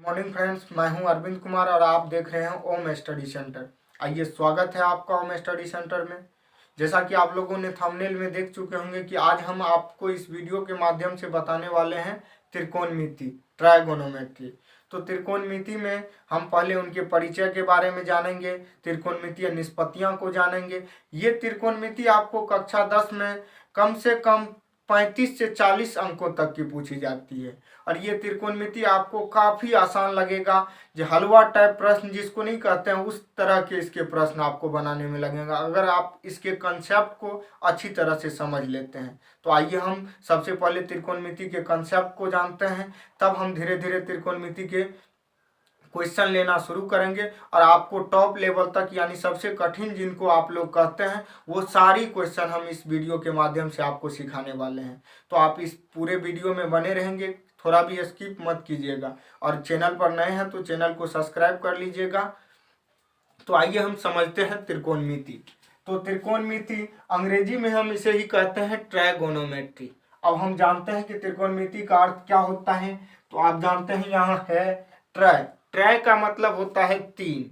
Morning friends, मैं हूं अरविंद कुमार और आप देख रहे हैं ओम स्टडी सेंटर। आइए, स्वागत है आपका ओम स्टडी सेंटर में। जैसा कि आप लोगों ने थंबनेल में देख चुके होंगे कि आज हम आपको इस वीडियो के माध्यम से बताने वाले हैं त्रिकोणमिति, ट्रायगोनोमेट्री। तो त्रिकोणमिति में हम पहले उनके परिचय के बारे में जानेंगे, त्रिकोणमितीय निष्पत्तियां को जानेंगे। ये त्रिकोणमिति आपको कक्षा 10 में कम से कम 35 से 40 अंकों तक की पूछी जाती है और ये त्रिकोणमिति आपको काफ़ी आसान लगेगा। जो हलवा टाइप प्रश्न जिसको नहीं कहते हैं, उस तरह के इसके प्रश्न आपको बनाने में लगेगा अगर आप इसके कंसेप्ट को अच्छी तरह से समझ लेते हैं। तो आइए हम सबसे पहले त्रिकोणमिति के कंसेप्ट को जानते हैं, तब हम धीरे धीरे त्रिकोणमिति के क्वेश्चन लेना शुरू करेंगे और आपको टॉप लेवल तक, यानी सबसे कठिन जिनको आप लोग कहते हैं, वो सारी क्वेश्चन हम इस वीडियो के माध्यम से आपको सिखाने वाले हैं। तो आप इस पूरे वीडियो में बने रहेंगे, थोड़ा भी स्किप मत कीजिएगा और चैनल पर नए हैं तो चैनल को सब्सक्राइब कर लीजिएगा। तो आइए हम समझते हैं त्रिकोणमिति। तो त्रिकोणमिति अंग्रेजी में हम इसे ही कहते हैं ट्रायगोनोमेट्री। अब हम जानते हैं कि त्रिकोणमिति का अर्थ क्या होता है। तो आप जानते हैं यहाँ है ट्राय। ट्राय का मतलब होता है तीन,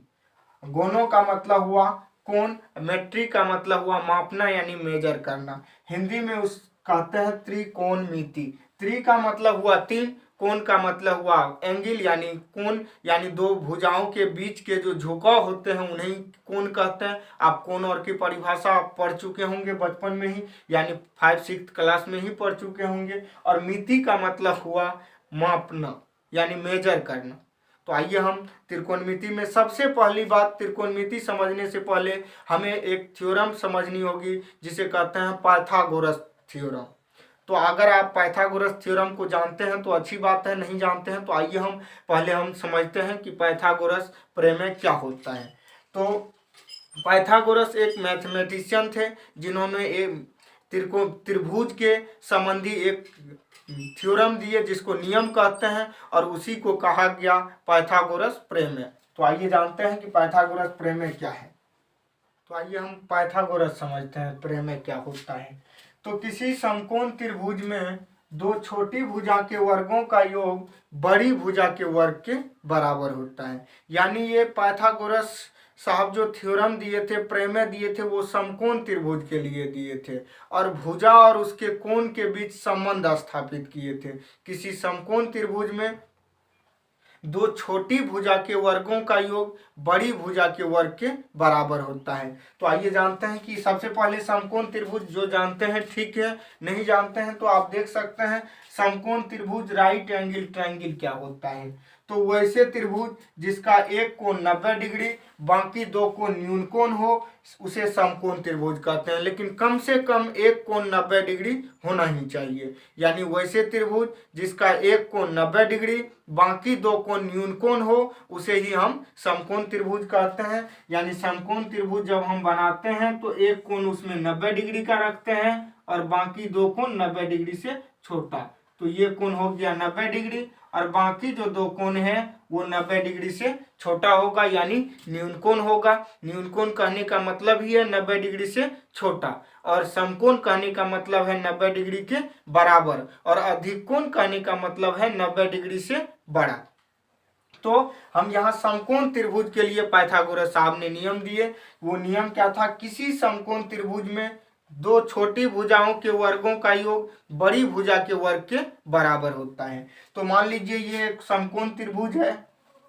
गोनो का मतलब हुआ कोण, मेट्री का मतलब हुआ मापना यानी मेजर करना। हिंदी में उस कहते हैं त्रिकोणमिति। त्रि का मतलब हुआ तीन, कोण का मतलब हुआ एंगल यानी कोण, यानी दो भुजाओं के बीच के जो झुकाव होते हैं उन्हें कोण कहते हैं। आप कोण और की परिभाषा पढ़ चुके होंगे बचपन में ही, यानी 5-6 क्लास में ही पढ़ चुके होंगे। और मिति का मतलब हुआ मापना यानी मेजर करना। तो आइए हम त्रिकोणमिति में सबसे पहली बात, त्रिकोणमिति समझने से पहले हमें एक थ्योरम समझनी होगी जिसे कहते हैं पाइथागोरस थ्योरम। तो अगर आप पाइथागोरस थ्योरम को जानते हैं तो अच्छी बात है, नहीं जानते हैं तो आइए हम पहले समझते हैं कि पाइथागोरस प्रमेय क्या होता है। तो पाइथागोरस एक मैथमेटिशियन थे जिन्होंने एक त्रिभुज के संबंधी एक थ्योरम दिए जिसको नियम कहते हैं और उसी को कहा गया पाइथागोरस प्रमेय। तो आइए जानते हैं कि पाइथागोरस प्रमेय क्या है। तो आइए हम पाइथागोरस समझते हैं प्रमेय क्या होता है। तो किसी समकोण त्रिभुज में दो छोटी भुजा के वर्गों का योग बड़ी भुजा के वर्ग के बराबर होता है। यानी ये पाइथागोरस साहब जो थ्योरम दिए थे, प्रमेय दिए थे, वो समकोण त्रिभुज के लिए दिए थे और भुजा और उसके कोण के बीच संबंध स्थापित किए थे। किसी समकोण त्रिभुज में दो छोटी भुजा के वर्गों का योग बड़ी भुजा के वर्ग के बराबर होता है। तो आइए जानते हैं कि सबसे पहले समकोण त्रिभुज जो जानते हैं ठीक है, नहीं जानते हैं तो आप देख सकते हैं समकोण त्रिभुज राइट एंगल ट्रायंगल क्या होता है। तो वैसे त्रिभुज जिसका एक कोण 90 डिग्री बाकी दो कोण न्यून कोण हो उसे समकोण त्रिभुज कहते हैं, लेकिन कम से कम एक कोण 90 डिग्री होना ही चाहिए। यानी वैसे त्रिभुज जिसका एक कोण 90 डिग्री बाकी दो कोण न्यून कोण हो उसे ही हम समकोण त्रिभुज कहते हैं। यानी समकोण त्रिभुज जब हम बनाते हैं तो एक कोण उसमें 90 डिग्री का रखते हैं और बाकी दो कोण 90 डिग्री से छोटा। तो ये कोण हो गया 90 डिग्री और बाकी जो दो कोण है वो 90 डिग्री से छोटा होगा, यानी न्यून कोण होगा। न्यून कोण कहने का मतलब ही है 90 डिग्री से छोटा, और समकोण कहने का मतलब है 90 डिग्री के बराबर, और अधिक कोण कहने का मतलब है 90 डिग्री से बड़ा। तो हम यहाँ समकोण त्रिभुज के लिए पाइथागोरस साहब ने नियम दिए। वो नियम क्या था? किसी समकोण त्रिभुज में दो छोटी भुजाओं के वर्गों का योग बड़ी भुजा के वर्ग के बराबर होता है। तो मान लीजिए ये एक समकोण त्रिभुज है,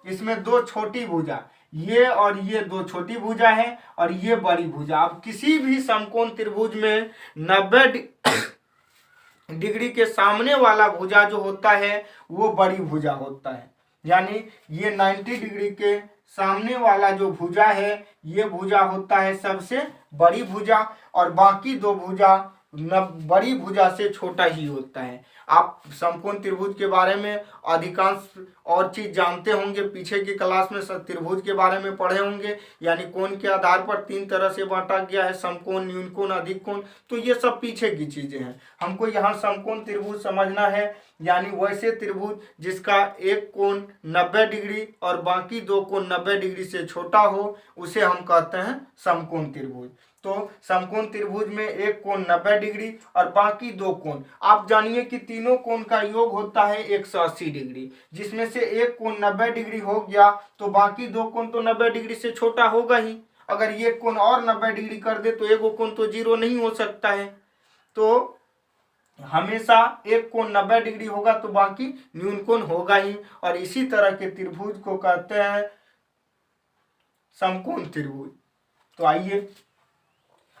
इसमें दो छोटी भुजा, ये और ये दो छोटी भुजा है और ये बड़ी भुजा। अब किसी भी समकोण त्रिभुज में 90 डिग्री के सामने वाला भुजा जो होता है वो बड़ी भुजा होता है। यानी ये 90 डिग्री के सामने वाला जो भुजा है ये भुजा होता है सबसे बड़ी भुजा, और बाकी दो भुजा बड़ी भुजा से छोटा ही होता है। आप समकोण त्रिभुज के बारे में अधिकांश और चीज जानते होंगे, पीछे की क्लास में त्रिभुज के बारे में पढ़े होंगे। यानी कोण के आधार पर 3 तरह से बांटा गया है, समकोण, न्यून कोण, अधिक कोण। तो ये सब पीछे की चीजें हैं। हमको यहाँ समकोण त्रिभुज समझना है, यानी वैसे त्रिभुज जिसका एक कोण 90 डिग्री और बाकी दो कोण 90 डिग्री से छोटा हो उसे हम कहते हैं समकोण त्रिभुज। तो समकोण त्रिभुज में एक कोण 90 डिग्री और बाकी दो कोण, आप जानिए कि तीनों कोण का योग होता है 180 डिग्री, जिसमें से एक कोण 90 डिग्री हो गया तो बाकी दो कोण तो 90 डिग्री से छोटा होगा ही। अगर ये कोण और 90 डिग्री कर दे तो एक कोण तो जीरो नहीं हो सकता है। तो हमेशा एक कोण 90 डिग्री होगा तो बाकी न्यून कोण होगा ही, और इसी तरह के त्रिभुज को कहते हैं समकोण त्रिभुज। तो आइए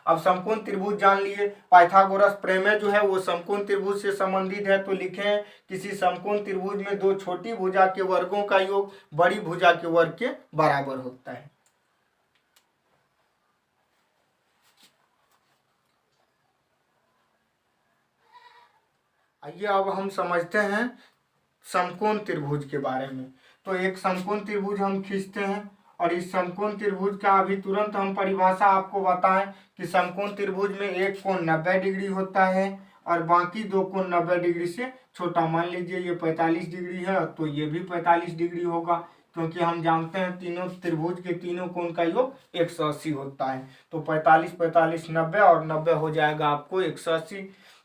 अब समकोण त्रिभुज जान लिए। पाइथागोरस प्रमेय जो है वो समकोण त्रिभुज से संबंधित है। तो लिखें किसी समकोण त्रिभुज में दो छोटी भुजा के वर्गों का योग बड़ी भुजा के वर्ग के बराबर होता है। आइए अब हम समझते हैं समकोण त्रिभुज के बारे में। तो एक समकोण त्रिभुज हम खींचते हैं और इस समकोण त्रिभुज का अभी तुरंत हम परिभाषा आपको बताएं कि समकोण त्रिभुज में एक कोण 90 डिग्री होता है और बाकी दो कोण 90 डिग्री से छोटा। मान लीजिए ये 45 डिग्री है तो ये भी 45 डिग्री होगा, क्योंकि हम जानते हैं तीनों त्रिभुज के तीनों कोण का योग 180 होता है। तो 45 45 90 और 90 हो जाएगा आपको 180।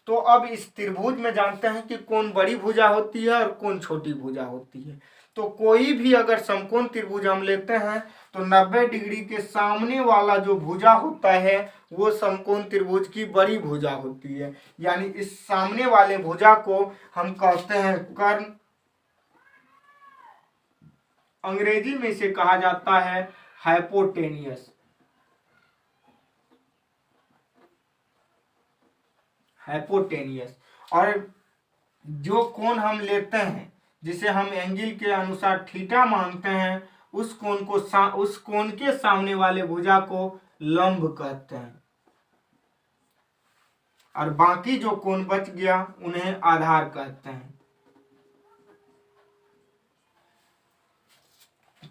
तो अब इस त्रिभुज में जानते हैं कि कौन बड़ी भुजा होती है और कौन छोटी भुजा होती है। तो कोई भी अगर समकोण त्रिभुज हम लेते हैं तो 90 डिग्री के सामने वाला जो भुजा होता है वो समकोण त्रिभुज की बड़ी भुजा होती है। यानी इस सामने वाले भुजा को हम कहते हैं कर्ण। अंग्रेजी में इसे कहा जाता है हाइपोटेनियस। और जो कोण हम लेते हैं जिसे हम एंगल के अनुसार थीटा मानते हैं उस कोण के सामने वाले भुजा को लंब कहते हैं, और बाकी जो कोण बच गया उन्हें आधार कहते हैं।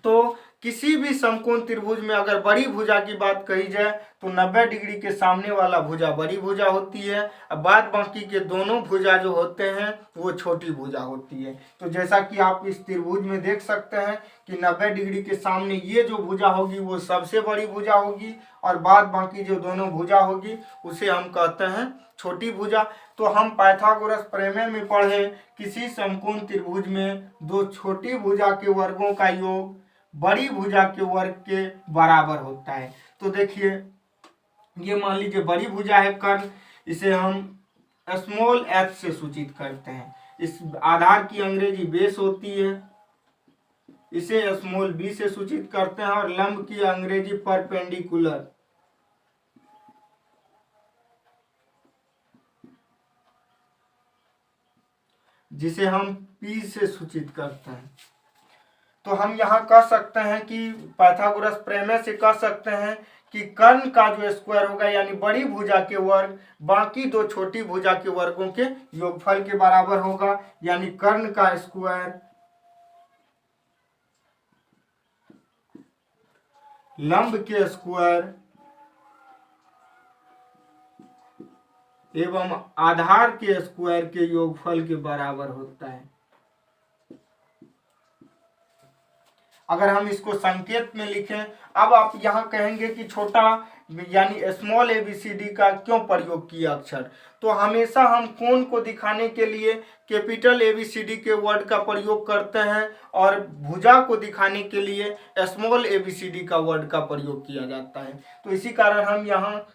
तो किसी भी समकोण त्रिभुज में अगर बड़ी भुजा की बात कही जाए तो 90 डिग्री के सामने वाला भुजा बड़ी भुजा होती है, अब बाद बाकी के दोनों भुजा जो होते हैं वो छोटी भुजा होती है। तो जैसा कि आप इस त्रिभुज में देख सकते हैं कि 90 डिग्री के सामने ये जो भुजा होगी वो सबसे बड़ी भुजा होगी और बाद बाकी जो दोनों भुजा होगी उसे हम कहते हैं छोटी भुजा। तो हम पाइथागोरस प्रमेय में पढ़े किसी समकोण त्रिभुज में दो छोटी भुजा के वर्गों का योग बड़ी भुजा के वर्ग के बराबर होता है। तो देखिए ये मान लीजिए बड़ी भुजा है कर्ण, इसे हम स्मॉल h से सूचित करते हैं। इस आधार की अंग्रेजी बेस होती है, इसे स्मॉल b से सूचित करते हैं, और लंब की अंग्रेजी परपेंडिकुलर, जिसे हम p से सूचित करते हैं। तो हम यहाँ कह सकते हैं कि पाइथागोरस प्रमेय से कह सकते हैं कि कर्ण का जो स्क्वायर होगा यानी बड़ी भुजा के वर्ग बाकी दो छोटी भुजा के वर्गों के योगफल के बराबर होगा। यानी कर्ण का स्क्वायर लंब के स्क्वायर एवं आधार के स्क्वायर के योगफल के बराबर होता है। अगर हम इसको संकेत में लिखें, अब आप यहाँ कहेंगे कि छोटा यानी स्मॉल ABCD का क्यों प्रयोग किया अक्षर। तो हमेशा हम कोण को दिखाने के लिए कैपिटल ABCD के वर्ड का प्रयोग करते हैं और भुजा को दिखाने के लिए स्मॉल ABCD का वर्ड का प्रयोग किया जाता है। तो इसी कारण हम यहाँ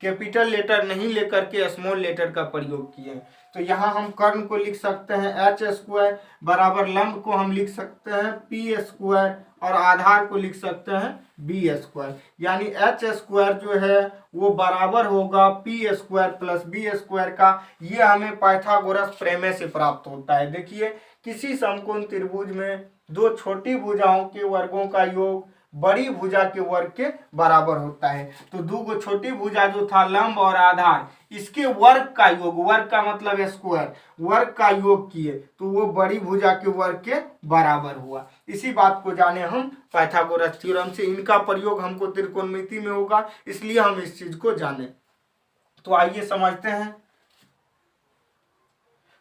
कैपिटल लेटर नहीं लेकर के स्मॉल लेटर का प्रयोग किए। तो यहाँ हम कर्ण को लिख सकते हैं h स्क्वायर बराबर लंब को हम लिख सकते हैं p स्क्वायर और आधार को लिख सकते हैं b स्क्वायर। यानी h स्क्वायर जो है वो बराबर होगा p square plus b square का। ये हमें पाइथागोरस प्रमेय से प्राप्त होता है। देखिए किसी समकोण त्रिभुज में दो छोटी भुजाओं के वर्गों का योग बड़ी भुजा के वर्ग के बराबर होता है। तो दो गो छोटी भुजा जो था लंब और आधार, इसके वर्ग का योग, वर्ग का मतलब स्क्वायर, वर्ग का योग किए तो वो बड़ी भुजा के वर्ग के बराबर हुआ। इसी बात को जाने हम पाइथागोरस थ्योरम से। इनका प्रयोग हमको त्रिकोणमिति में होगा, इसलिए हम इस चीज को जाने। तो आइए समझते हैं।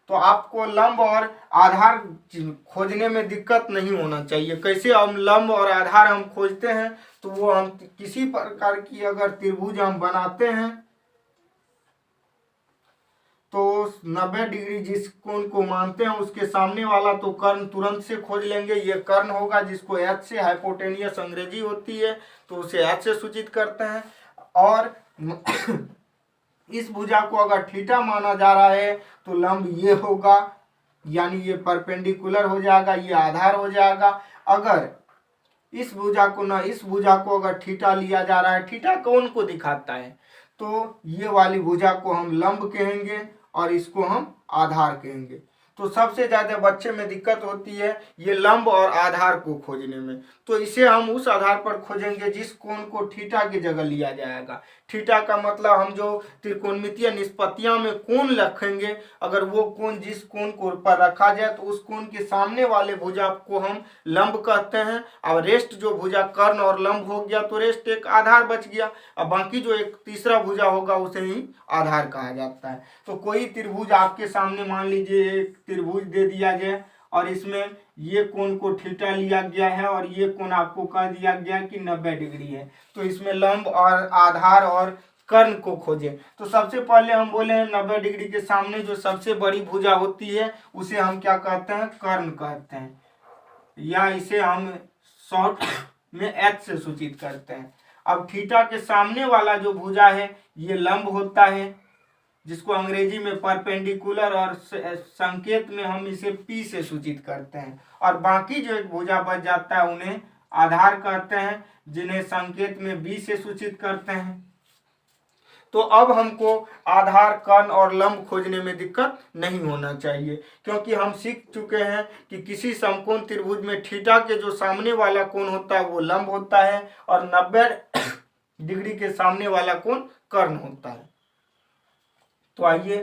तो आपको लंब और आधार खोजने में दिक्कत नहीं होना चाहिए। कैसे हम लंब और आधार हम खोजते हैं, तो वो हम किसी प्रकार की अगर त्रिभुज हम बनाते हैं तो 90 डिग्री जिस कोण को मानते हैं उसके सामने वाला तो कर्ण तुरंत से खोज लेंगे। ये कर्ण होगा जिसको एच से, हाइपोटेनियस अंग्रेजी होती है तो उसे एच से सूचित करते हैं। और इस भुजा को अगर थीटा माना जा रहा है तो लंब ये होगा, यानी ये परपेंडिकुलर हो जाएगा, ये आधार हो जाएगा। अगर इस भुजा को ना इस भुजा को अगर थीटा लिया जा रहा है, थीटा कौन को दिखाता है, तो ये वाली भुजा को हम लंब कहेंगे और इसको हम आधार कहेंगे। तो सबसे ज़्यादा बच्चे में दिक्कत होती है ये लंब और आधार को खोजने में, तो इसे हम उस आधार पर खोजेंगे जिस कोण को थीटा की जगह लिया जाएगा। थीटा का मतलब हम जो त्रिकोणमितीय निष्पत्तियां में कोण रखेंगे, अगर वो कोण जिस कोण को पर रखा जाए तो उस कोण के सामने वाले भुजा को हम लंब कहते हैं। और रेस्ट जो भुजा कर्ण और लंब हो गया तो रेस्ट एक आधार बच गया, और बाकी जो एक तीसरा भुजा होगा उसे ही आधार कहा जाता है। तो कोई त्रिभुज आपके सामने मान लीजिए एक त्रिभुज दे दिया गया और इसमें ये कोण को थीटा लिया गया है और ये कोण आपको कह दिया गया कि 90 डिग्री है, तो इसमें लंब और आधार और कर्ण को खोजें। तो सबसे पहले हम बोले हैं 90 डिग्री के सामने जो सबसे बड़ी भुजा होती है उसे हम क्या कहते हैं, कर्ण कहते हैं, या इसे हम शॉर्ट में एच से सूचित करते हैं। अब थीटा के सामने वाला जो भुजा है ये लंब होता है, जिसको अंग्रेजी में परपेंडिकुलर और संकेत में हम इसे पी से सूचित करते हैं। और बाकी जो एक भुजा बच जाता है उन्हें आधार कहते हैं, जिन्हें संकेत में बी से सूचित करते हैं। तो अब हमको आधार, कर्ण और लंब खोजने में दिक्कत नहीं होना चाहिए, क्योंकि हम सीख चुके हैं कि किसी समकोण त्रिभुज में थीटा के जो सामने वाला कोण होता है वो लंब होता है और 90 डिग्री के सामने वाला कोण कर्ण होता है। तो आइए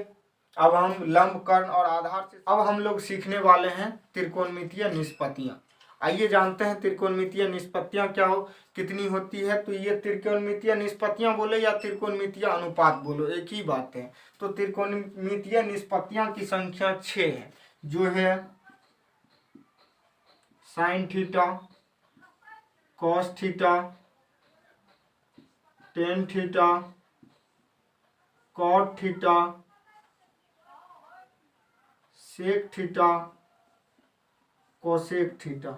अब हम लंब, कर्ण और आधार से अब हम लोग सीखने वाले हैं त्रिकोणमितीय निष्पत्तियां। आइए जानते हैं त्रिकोणमितीय निष्पत्तियां क्या हो, कितनी होती है। तो ये त्रिकोणमितीय निष्पत्तियां बोले या त्रिकोणमितीय अनुपात बोलो, एक ही बात है। तो त्रिकोणमितीय निष्पत्तियां की संख्या 6 है, जो है sine theta, cos theta, tan theta, cot theta, sec theta, cosec theta.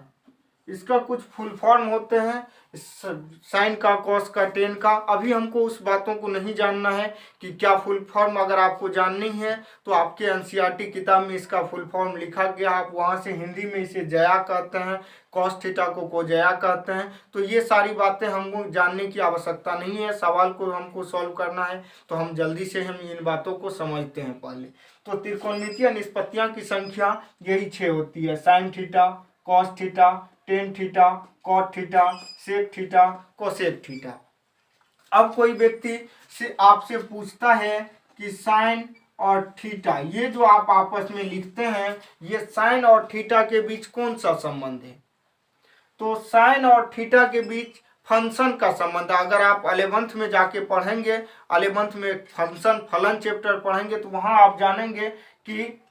इसका कुछ फुल फॉर्म होते हैं, साइन का, कॉस का, टेन का। अभी हमको उस बातों को नहीं जानना है कि क्या फुल फॉर्म, अगर आपको जाननी है तो आपके एनसीईआरटी किताब में इसका फुल फॉर्म लिखा गया, आप वहाँ से हिंदी में इसे जया कहते हैं, कॉस थीटा को कोजया कहते हैं। तो ये सारी बातें हमको जानने की आवश्यकता नहीं है, सवाल को हमको सॉल्व करना है तो हम जल्दी से हम इन बातों को समझते हैं पहले। तो त्रिकोणमितीय निष्पत्तियां की संख्या यही 6 होती है, sine theta, cos theta, tan theta, cot theta, sec theta, cosec theta. अब कोई व्यक्ति से आपसे पूछता है कि साइन और थीटा, ये जो आप आपस में लिखते हैं, ये साइन और थीटा के बीच कौन सा संबंध है। तो साइन और थीटा के बीच फंक्शन का संबंध, अगर आप 11th में जाके पढ़ेंगे, 11th में फंक्शन फलन चैप्टर पढ़ेंगे तो वहां आप जानेंगे कि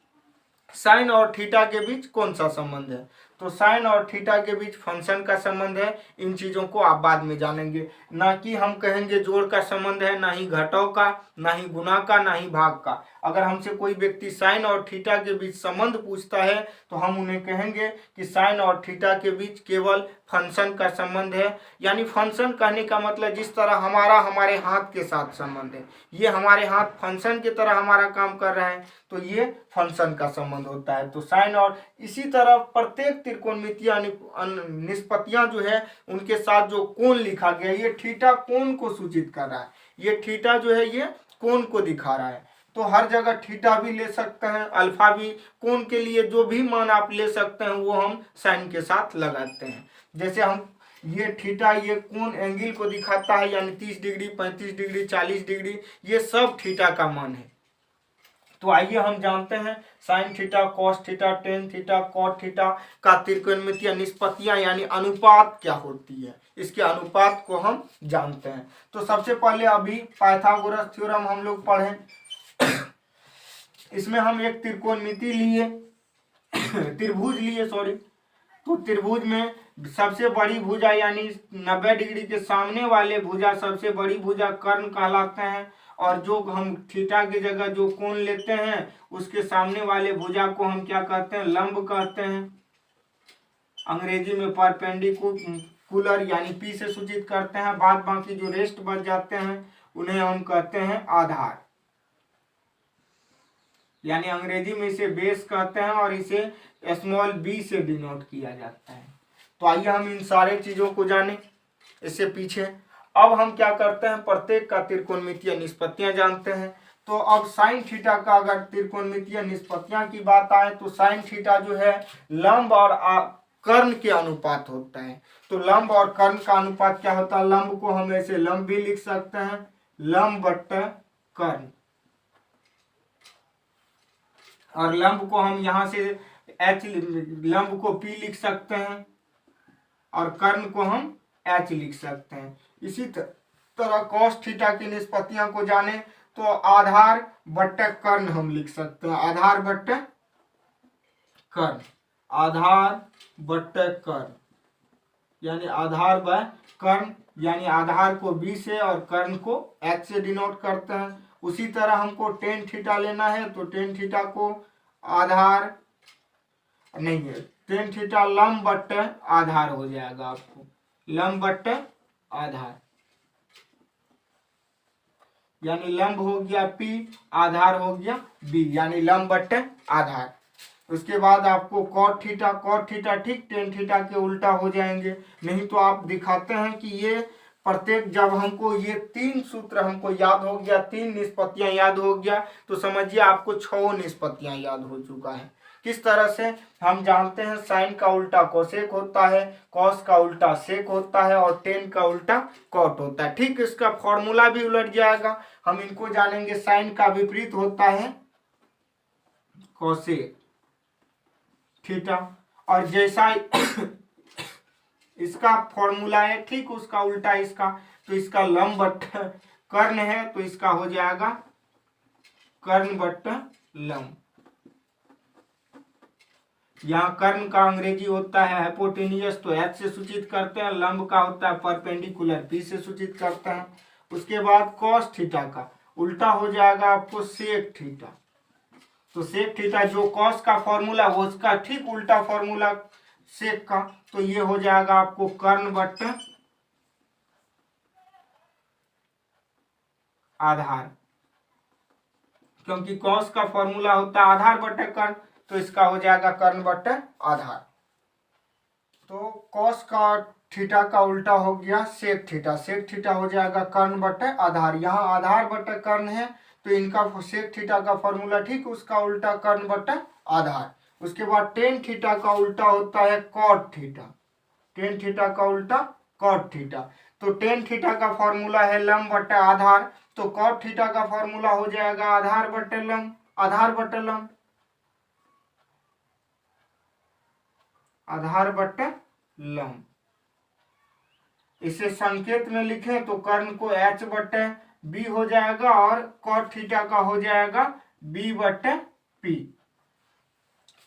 साइन और थीटा के बीच कौन सा संबंध है। तो साइन और थीटा के बीच फंक्शन का संबंध है, इन चीज़ों को आप बाद में जानेंगे। ना कि हम कहेंगे जोड़ का संबंध है, ना ही घटाव का, ना ही गुणा का, ना ही भाग का। अगर हमसे कोई व्यक्ति साइन और थीटा के बीच संबंध पूछता है तो हम उन्हें कहेंगे कि साइन और थीटा के बीच केवल फंक्शन का संबंध है। यानी फंक्शन कहने का मतलब जिस तरह हमारा हमारे हाथ के साथ संबंध है, ये हमारे हाथ फंक्शन की तरह हमारा काम कर रहा है, तो ये फंक्शन का संबंध होता है। तो साइन और इसी तरह प्रत्येक त्रिकोणमितीय निष्पत्तियां जो है उनके साथ जो कोण लिखा गया, ये थीटा कोण को सूचित कर रहा है, ये थीटा जो है ये कोण को दिखा रहा है। तो हर जगह थीटा भी ले सकते हैं, अल्फा भी, कोण के लिए जो भी मान आप ले सकते हैं वो हम साइन के साथ लगाते हैं। जैसे हम ये थीटा, ये कोण एंगल को दिखाता है, यानी 30 डिग्री, 35 डिग्री, 40 डिग्री, ये सब थीटा का मान है। तो आइए हम जानते हैं sine theta, cos theta, tan theta, cot theta का त्रिकोणमितीय निष्पत्तियां यानी अनुपात क्या होती है, इसके अनुपात को हम जानते हैं। तो सबसे पहले अभी पाइथागोरस थ्योरम हम लोग पढ़ें। इसमें हम एक त्रिकोणमिति लिए त्रिभुज लिए सॉरी। तो त्रिभुज में सबसे बड़ी भुजा यानी 90 डिग्री के सामने वाले भुजा सबसे बड़ी भुजा कर्ण कहलाते हैं, और जो हम थीटा की जगह जो कोण लेते हैं उसके सामने वाले भुजा को हम क्या कहते हैं, लंब कहते हैं। अंग्रेजी में परपेंडिकुलर यानी पी से सूचित करते हैं। बाद बाकी जो रेस्ट बच जाते हैं उन्हें हम कहते हैं आधार, यानी अंग्रेजी में इसे बेस कहते हैं और इसे स्मॉल बी से डिनोट किया जाता है। तो आइए हम इन सारे चीजों को जानें इससे पीछे। अब हम क्या करते हैं, प्रत्येक का त्रिकोणमितीय निष्पत्तियां जानते हैं। तो अब साइन थीटा का अगर त्रिकोणमितीय निष्पत्तियां की बात आए तो साइन थीटा जो है लंब और कर्ण के अनुपात होता है। तो लंब और कर्ण का अनुपात क्या होता है, लंब को हम ऐसे लंब भी लिख सकते हैं, लंब बट्टा कर्ण, और लंब को हम यहां से एच, लंब को पी लिख सकते हैं और कर्ण को हम एच लिख सकते हैं। इसी तरह कॉस थीटा की निष्पत्तियों को जाने तो आधार बट्टे कर्ण हम लिख सकते हैं, आधार बट्टे कर्ण, आधार बट्टे कर्ण यानी आधार बाय कर्ण, यानी आधार को बी से और कर्ण को एच से डिनोट करते हैं। उसी तरह हमको टेन थीटा लेना है तो टेन थीटा को आधार नहीं है, टेन थीटा लंब बट्टे आधार हो जाएगा, आपको लंब बट्टे आधार, यानी लंब हो गया पी, आधार हो गया बी, यानी लंब बट्टे आधार। उसके बाद आपको कॉट थीटा ठीक टेन थीटा के उल्टा हो जाएंगे। नहीं तो आप दिखाते हैं कि ये प्रत्येक, जब हमको ये तीन सूत्र हमको याद हो गया, तीन निष्पत्तियां याद हो गया, तो समझिए आपको 6 निष्पत्तियां याद हो चुका है। किस तरह से हम जानते हैं, साइन का उल्टा कोसेक होता है, कॉस का उल्टा सेक होता है और टेन का उल्टा कॉट होता है। ठीक, इसका फॉर्मूला भी उलट जाएगा, हम इनको जानेंगे। साइन का विपरीत होता है कोसेक थीटा, और जैसा इसका फॉर्मूला है ठीक उसका उल्टा इसका, तो इसका लंब बट्टा कर्ण है तो इसका हो जाएगा कर्ण बट्टा लंब। यहाँ कर्ण का अंग्रेजी होता है हाइपोटेनियस तो एच से सूचित करते हैं, लंब का होता है परपेंडिकुलर पी से सूचित करते हैं। उसके बाद कॉस थीटा का उल्टा हो जाएगा आपको सेक थीटा, तो सेक थीटा जो कॉस का फॉर्मूला वो उसका ठीक उल्टा फॉर्मूला सेक का, तो ये हो जाएगा आपको कर्ण बट्टा आधार, क्योंकि कॉस का फॉर्मूला होता है आधार बट्टा कर्ण, तो इसका हो जाएगा कर्ण बट्टा आधार। तो कॉस का थीटा का उल्टा हो गया सेक थीटा हो जाएगा कर्ण बट्टा आधार। यहाँ आधार बट्टा कर्ण है तो इनका सेक थीटा का फॉर्मूला ठीक उसका उल्टा कर्ण बट्टा आधार। उसके बाद टेन थीटा का उल्टा होता है कॉट थीटा, टेन थीटा का उल्टा कॉट थीटा, तो टेन थीटा का फॉर्मूला है लंब बट्टा आधार, तो कॉट थीटा का फॉर्मूला हो जाएगा आधार बट्टे लंब, आधार बट्टे लंब, आधार बट्टे लंब। इसे संकेत में लिखें तो कर्ण को एच बट्टे बी हो जाएगा और कॉट थीटा का हो जाएगा बी बट्टे पी।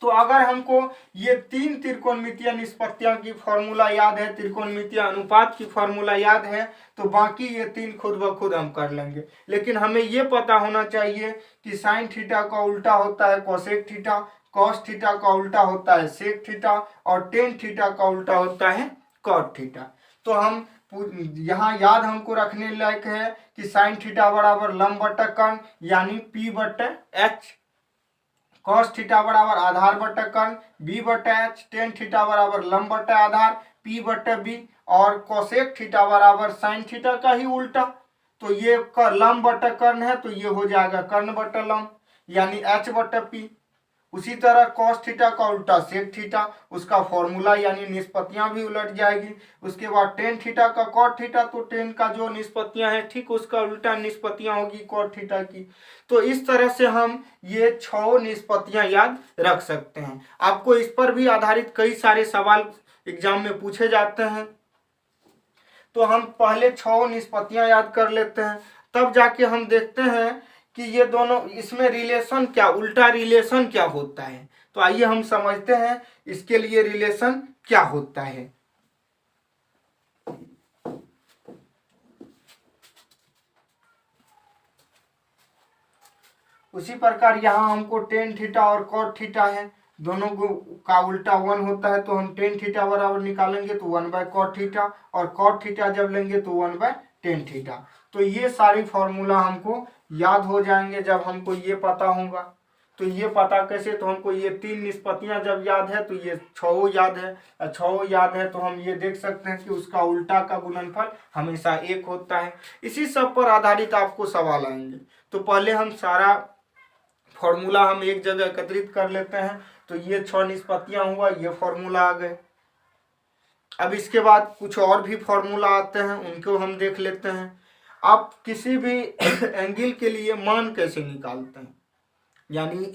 तो अगर हमको ये तीन त्रिकोणमितीय निष्पत्तियां की फॉर्मूला याद है, त्रिकोणमितीय अनुपात की फॉर्मूला याद है, तो बाकी ये तीन खुद ब खुद हम कर लेंगे। लेकिन हमें ये पता होना चाहिए कि साइन थीटा का उल्टा होता है कोसेक थीटा, कॉस थीटा का उल्टा होता है सेक थीटा और टेन थीटा का उल्टा होता है कॉट थीटा। तो हम यहाँ याद हमको रखने लायक है कि साइन थीटा बराबर लंब बट्टा कर्ण यानी पी बट्टा एच, कॉस थीटा बराबर आधार बट्टा कर्ण बी बट्टा एच, टेन थीटा बराबर लंब बट्टा आधार पी बट्टा बी, और कोसेक थीटा बराबर साइन थीटा का ही उल्टा, तो ये लंब बट्टा कर्ण है तो ये हो जाएगा कर्ण बट्टा लंब यानी एच बट्टा पी। उसी तरह कॉस थीटा का उल्टा सेक थीटा, उसका फॉर्मूला यानी निष्पत्तियां भी उलट जाएगी। उसके बाद टेन थीटा का कॉट थीटा, तो टेन का जो निष्पत्तियां है ठीक उसका उल्टा निष्पत्तियां होगी कॉट थीटा की। तो इस तरह से हम ये 6 निष्पत्तियां याद रख सकते हैं। आपको इस पर भी आधारित कई सारे सवाल एग्जाम में पूछे जाते हैं, तो हम पहले 6 निष्पत्तियां याद कर लेते हैं, तब जाके हम देखते हैं कि ये दोनों इसमें रिलेशन क्या, उल्टा रिलेशन क्या होता है। तो आइए हम समझते हैं इसके लिए रिलेशन क्या होता है। उसी प्रकार यहाँ हमको टेन थीटा और कॉट थीटा है, दोनों का उल्टा 1 होता है, तो हम टेन थीटा बराबर निकालेंगे तो 1/cot थीटा, और कॉट थीटा जब लेंगे तो 1/tan थीटा। तो ये सारी फॉर्मूला हमको याद हो जाएंगे जब हमको ये पता होगा। तो ये पता कैसे, तो हमको ये 3 निष्पत्तियां जब याद है तो ये 6 याद है, 6 याद है तो हम ये देख सकते हैं कि उसका उल्टा का गुणनफल हमेशा 1 होता है। इसी सब पर आधारित आपको सवाल आएंगे। तो पहले हम सारा फॉर्मूला हम एक जगह एकत्रित कर लेते हैं। तो ये 6 निष्पत्तियां हुआ, ये फॉर्मूला आ गए। अब इसके बाद कुछ और भी फॉर्मूला आते हैं, उनको हम देख लेते हैं। आप किसी भी एंगल के लिए मान कैसे निकालते हैं, यानी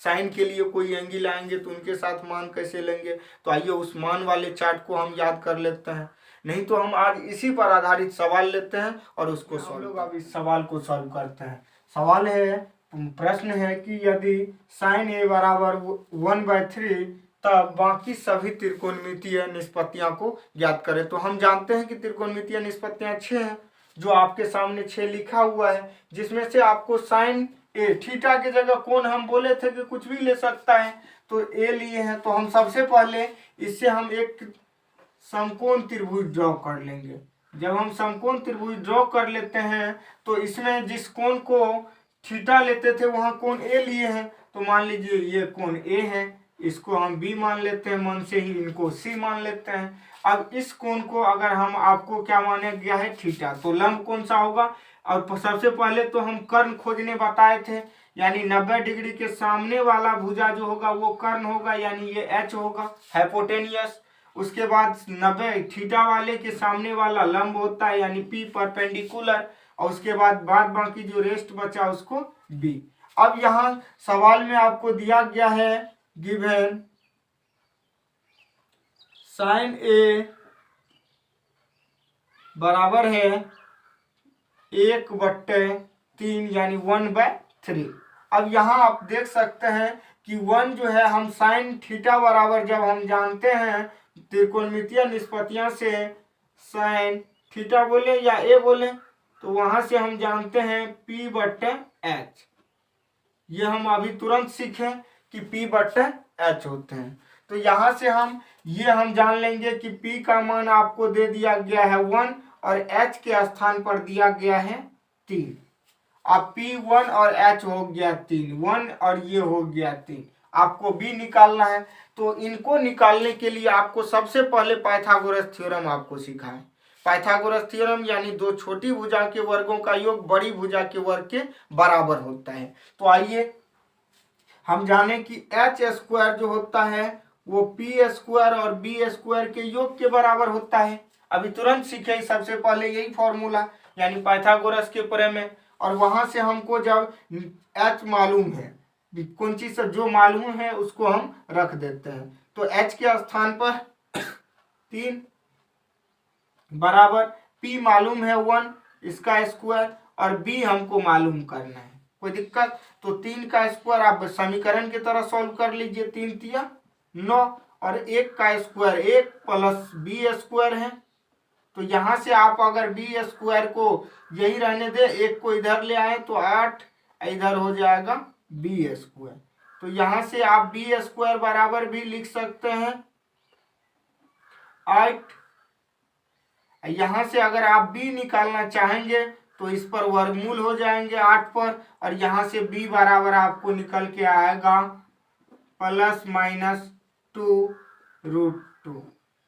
साइन के लिए कोई एंगल आएंगे तो उनके साथ मान कैसे लेंगे। तो आइए उस मान वाले चार्ट को हम याद कर लेते हैं। नहीं तो हम आज इसी पर आधारित सवाल लेते हैं और उसको हम लोग अब इस सवाल को सॉल्व करते हैं। सवाल है, प्रश्न है कि यदि sin a बराबर 1/3 तब बाकी सभी त्रिकोणमितीय निष्पत्तियां को ज्ञात करें। तो हम जानते हैं कि त्रिकोणमितीय निष्पत्तियां 6 हैं, जो आपके सामने 6 लिखा हुआ है, जिसमें से आपको sin a, थीटा की जगह कोण हम बोले थे कि कुछ भी ले सकता है, तो a लिए हैं। तो हम सबसे पहले इससे हम एक समकोण त्रिभुज ड्रॉ कर लेंगे। जब हम समकोण त्रिभुज ड्रॉ कर लेते हैं तो इसमें जिस कोण को थीटा लेते थे वहां कोण ए लिए हैं, तो मान लीजिए ये कोण ए है, इसको हम बी मान लेते हैं, मन से ही इनको सी मान लेते हैं। अब इस कोण को अगर हम आपको क्या माना गया है, थीटा, तो लंब कौन सा होगा। और सबसे पहले तो हम कर्ण खोजने बताए थे, यानी 90 डिग्री के सामने वाला भुजा जो होगा वो कर्ण होगा, यानी ये एच होगा, हाइपोटेनियस। उसके बाद 90 थीटा वाले के सामने वाला लंब होता है, यानी पी परपेंडिकुलर, और उसके बाद बाकी जो रेस्ट बचा उसको बी। अब यहाँ सवाल में आपको दिया गया है गिवन sin a बराबर है 1/3 यानी 1/3। अब यहाँ आप देख सकते हैं कि 1 जो है हम साइन थीटा बराबर जब हम जानते हैं त्रिकोणमितीय निष्पत्तियां से साइन थीटा बोले या ए बोले, तो वहां से हम जानते हैं P/H। ये हम अभी तुरंत सीखे कि P/H होते हैं। तो यहाँ से हम जान लेंगे कि P का मान आपको दे दिया गया है 1 और H के स्थान पर दिया गया है 3। अब P 1 और H हो गया 3, 1 और ये हो गया 3। आपको B निकालना है। तो इनको निकालने के लिए आपको सबसे पहले पाइथागोरस थ्योरम आपको सिखाएं। पाइथागोरस थ्योरम यानी दो छोटी भुजा के वर्गों का योग बड़ी भुजा के वर्ग के बराबर होता है। तो आइए हम जाने कि h² जो होता है वो p² और b² के योग के बराबर होता है। अभी तुरंत सीखे सबसे पहले यही फॉर्मूला, यानी पाइथागोरस के प्रमेय। और वहां से हमको जब h मालूम है, कौन चीज से जो मालूम है उसको हम रख देते हैं। तो h के स्थान पर 3 बराबर p मालूम है 1 इसका स्क्वायर, और b हमको मालूम करना है। कोई दिक्कत? तो 3 का स्क्वायर आप समीकरण की तरह सॉल्व कर लीजिए, 3 तिया 9, और 1 का स्क्वायर 1 प्लस b² है। तो यहाँ से आप अगर b² को यही रहने दे, 1 को इधर ले आए तो 8, इधर हो जाएगा b²। तो यहाँ से आप b² बराबर भी लिख सकते हैं 8। यहाँ से अगर आप b निकालना चाहेंगे तो इस पर वर्गमूल हो जाएंगे 8 पर, और यहाँ से b बराबर आपको निकल के आएगा ±2√2,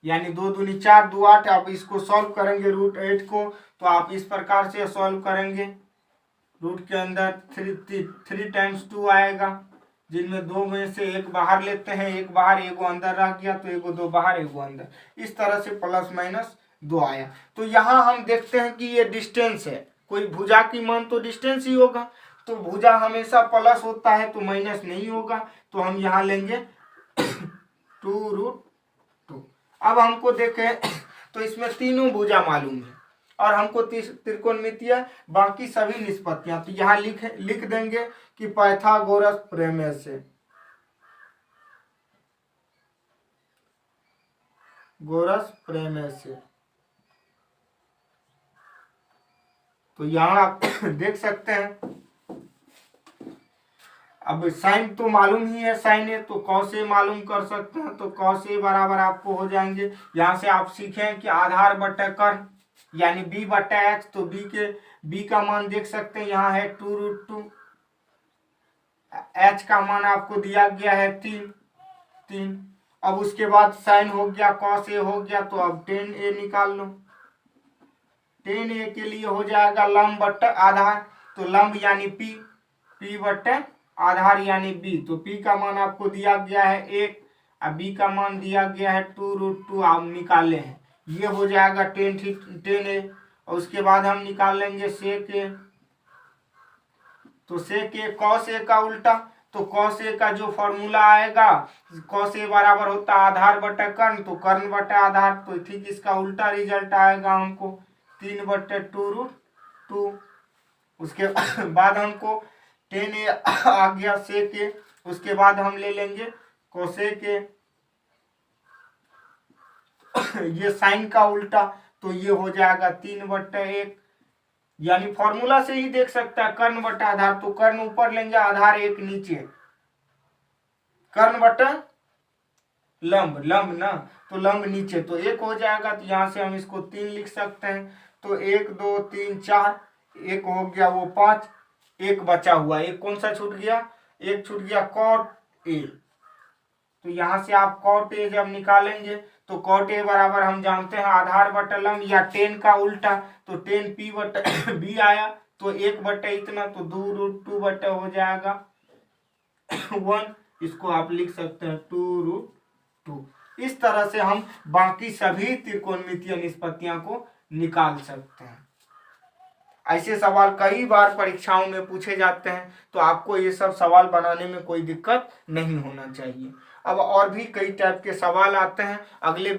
यानी 2 दूनी 4, 2 8। आप इसको सॉल्व करेंगे √8 को, तो आप इस प्रकार से सॉल्व करेंगे। रूट के अंदर 3 टाइम्स 2 आएगा, जिनमें 2 में से 1 बाहर लेते हैं, 1 बाहर, 1 अंदर रह गया, तो 1 2 बाहर 1 अंदर, इस तरह से ±2 आया। तो यहाँ हम देखते हैं कि ये डिस्टेंस है, कोई भुजा की मान तो डिस्टेंस ही होगा, तो भुजा हमेशा प्लस होता है तो माइनस नहीं होगा। तो हम यहाँ लेंगे 2√2। अब हमको देखें तो इसमें तीनों भुजा मालूम है, और हमको त्रिकोणमितीय बाकी सभी निष्पत्तियां। तो यहाँ लिख देंगे कि पाइथागोरस प्रमेय से, गोरस प्रमेय से। तो यहाँ आप देख सकते हैं। अब साइन तो मालूम ही है, साइन है तो कॉस ए मालूम कर सकते हैं। तो कॉस ए बराबर आपको हो जाएंगे, यहाँ से आप सीखें कि आधार बटा कर्ण यानी b बटा एच। तो b का मान देख सकते हैं, यहाँ है 2√2। h का मान आपको दिया गया है 3। अब उसके बाद साइन हो गया, कॉस ए हो गया, तो अब tan a निकाल लो। tan a के लिए हो जाएगा लंब बटा आधार। तो लंब यानी p बटा आधार यानी b। तो p का मान आपको दिया गया है 1 और b का मान दिया गया है 2√2। आप निकाले हैं, ये हो जाएगा tan a। और उसके बाद हम निकाल लेंगे sec a। तो sec a cos a का उल्टा। तो cos a का जो फॉर्मूला आएगा, cos a बराबर होता है आधार बटा कर्ण, तो कर्ण बटा आधार। तो ठीक इसका उल्टा रिजल्ट आएगा हमको 3/2√2। उसके बाद हमको tan a आ गया sec a। उसके बाद हम ले लेंगे cosec a, ये साइन का उल्टा। तो ये हो जाएगा 3/1, यानी फॉर्मूला से ही देख सकता है कर्ण बटा आधार। तो कर्ण ऊपर लेंगे, आधार 1 नीचे, कर्ण बटा लंब ना, तो लंब नीचे, तो 1 हो जाएगा। तो यहाँ से हम इसको 3 लिख सकते हैं। तो 1 2 3 4, 1 हो गया वो 5, 1 बचा हुआ। एक कौन सा छूट गया? एक छूट गया cot a। तो यहाँ से आप cot a जब निकालेंगे तो cot a बराबर हम जानते हैं आधार बटा लंब या tan का उल्टा। तो tan p बटा b आया, तो 1 बटा इतना, तो 2√2 बटा हो जाएगा 1। इसको आप लिख सकते हैं 2√2। इस तरह से हम बाकी सभी त्रिकोणमितीय निष्पत्तियां को निकाल सकते हैं। ऐसे सवाल कई बार परीक्षाओं में पूछे जाते हैं, तो आपको ये सब सवाल बनाने में कोई दिक्कत नहीं होना चाहिए। अब और भी कई टाइप के सवाल आते हैं, अगले